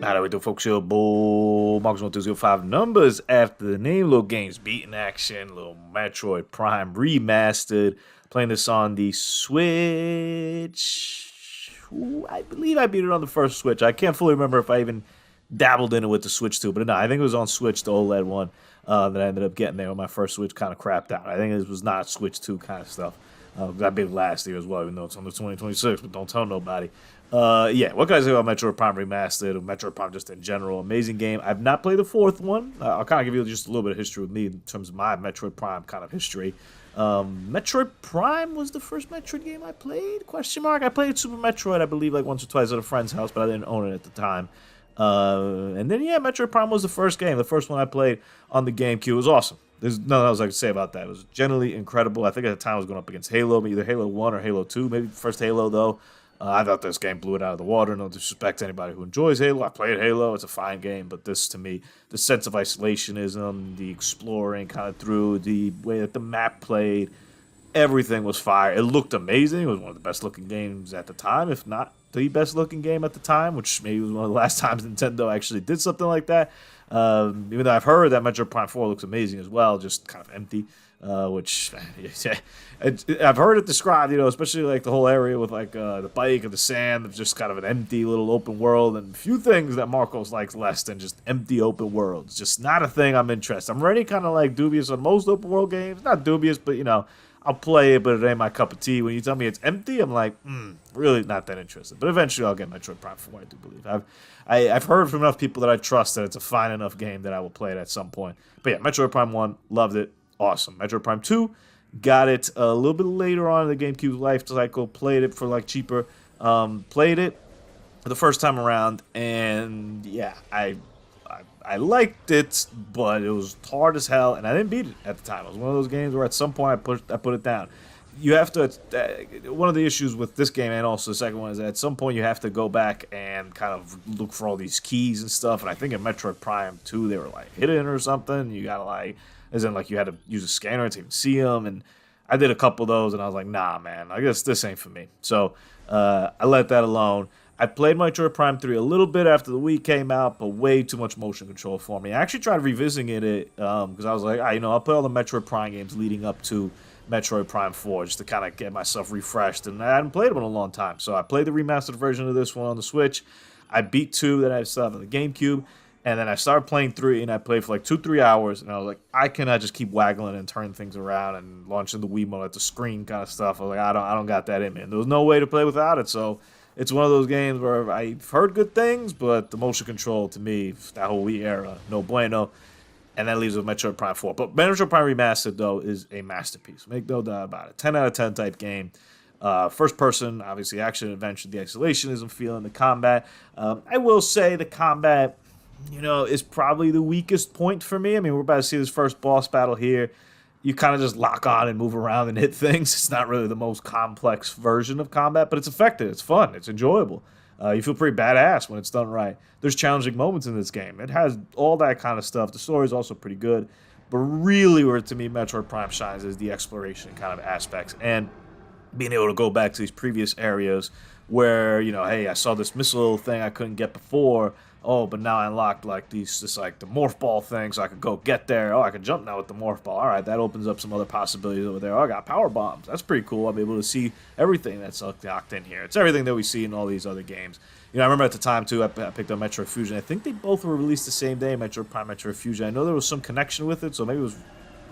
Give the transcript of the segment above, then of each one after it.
How do we do, folks? Here, Bull Marcus 1205 numbers after the name. Little games beating action. Little Metroid Prime Remastered. Playing this on the Switch. Ooh, I believe I beat it on the first Switch. I can't fully remember if I even dabbled in it with the Switch 2, but no, I think it was on Switch, the OLED one, that I ended up getting there when my first Switch kind of crapped out. I think it was not Switch 2 kind of stuff. I beat it last year as well, even though it's on the 2026, but don't tell nobody. Yeah, what can I say about Metroid Prime Remastered, or Metroid Prime just in general? Amazing game. I've not played the fourth one. I'll kind of give you just a little bit of history with me in terms of my Metroid Prime kind of history. Metroid Prime was the first Metroid game I played? Question mark. I played Super Metroid, I believe, like once or twice at a friend's house, but I didn't own it at the time. And then, yeah, Metroid Prime was the first game. The first one I played on the GameCube. It was awesome. There's nothing else I can say about that. It was generally incredible. I think at the time I was going up against Halo, either Halo 1 or Halo 2. Maybe first Halo, though. I thought this game blew it out of the water. No disrespect to anybody who enjoys Halo. I played Halo. It's a fine game. But this, to me, the sense of isolationism, the exploring kind of through, the way that the map played, everything was fire. It looked amazing. It was one of the best-looking games at the time, if not the best-looking game at the time, which maybe was one of the last times Nintendo actually did something like that. Even though I've heard that Metroid Prime 4 looks amazing as well, just kind of empty. Which I've heard it described, especially like the whole area with like the bike and the sand, of just kind of an empty little open world, and few things that Marcos likes less than just empty open worlds. Just not a thing I'm interested. I'm already kind of like dubious on most open world games. Not dubious, but I'll play it, but it ain't my cup of tea. When you tell me it's empty, I'm like, really not that interested. But eventually I'll get Metroid Prime 4, I do believe. I've heard from enough people that I trust that it's a fine enough game that I will play it at some point. But yeah, Metroid Prime 1, loved it. Awesome. Metroid Prime 2, got it a little bit later on in the GameCube life cycle, played it for like cheaper. Played it the first time around, and yeah, I liked it, but it was hard as hell, and I didn't beat it at the time. It was one of those games where at some point I put it down. You have to. One of the issues with this game and also the second one is that at some point you have to go back and kind of look for all these keys and stuff. And I think in Metroid Prime 2 they were like hidden or something. You gotta like, as in like you had to use a scanner to even see them. And I did a couple of those, and I was like, nah, man, I guess this ain't for me. So I let that alone. I played Metroid Prime 3 a little bit after the Wii came out, but way too much motion control for me. I actually tried revisiting it because I was like, I'll play all the Metroid Prime games leading up to Metroid Prime 4 just to kind of get myself refreshed, and I hadn't played them in a long time. So I played the remastered version of this one on the Switch. I beat 2 that I still have on the GameCube, and then I started playing 3, and I played for like 2-3 hours, and I was like, I cannot just keep waggling and turning things around and launching the Wiimote at the screen kind of stuff. I was like, I don't got that in me. And there was no way to play without it, so it's one of those games where I've heard good things, but the motion control, to me, that whole Wii era, no bueno. And that leaves with Metroid Prime 4. But Metroid Prime Remastered, though, is a masterpiece. Make no doubt about it. 10 out of 10 type game. First person, obviously, action, adventure, the isolationism feeling, the combat. I will say the combat, is probably the weakest point for me. I mean, we're about to see this first boss battle here. You kind of just lock on and move around and hit things. It's not really the most complex version of combat, but it's effective. It's fun. It's enjoyable. You feel pretty badass when it's done right. There's challenging moments in this game. It has all that kind of stuff. The story is also pretty good. But really where, to me, Metroid Prime shines is the exploration kind of aspects. And being able to go back to these previous areas where, hey, I saw this missile thing I couldn't get before. Oh, but now I unlocked like the morph ball thing, so I could go get there. Oh, I can jump now with the morph ball. All right, that opens up some other possibilities over there. Oh, I got power bombs. That's pretty cool. I'm able to see everything that's locked in here. It's everything that we see in all these other games. I remember at the time, too, I picked up Metroid Fusion. I think they both were released the same day, Metroid Prime, Metroid Fusion. I know there was some connection with it, so maybe it was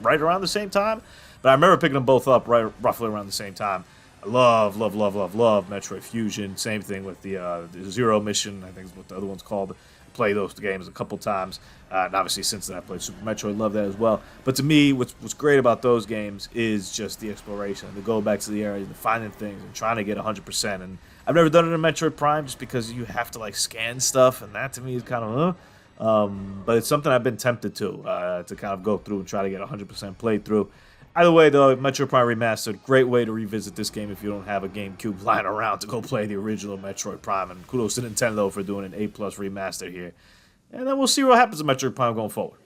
right around the same time. But I remember picking them both up roughly around the same time. I love Metroid Fusion. Same thing with the Zero Mission, I think is what the other one's called. Play those games a couple times. And obviously, since then, I played Super Metroid. Love that as well. But to me, what's great about those games is just the exploration. The go back to the area, and finding things, and trying to get 100%. And I've never done it in Metroid Prime just because you have to like scan stuff, and that to me is kind of but it's something I've been tempted to kind of go through and try to get 100% playthrough. Either way, though, Metroid Prime Remastered, great way to revisit this game if you don't have a GameCube lying around to go play the original Metroid Prime. And kudos to Nintendo for doing an A+ remaster here. And then we'll see what happens to Metroid Prime going forward.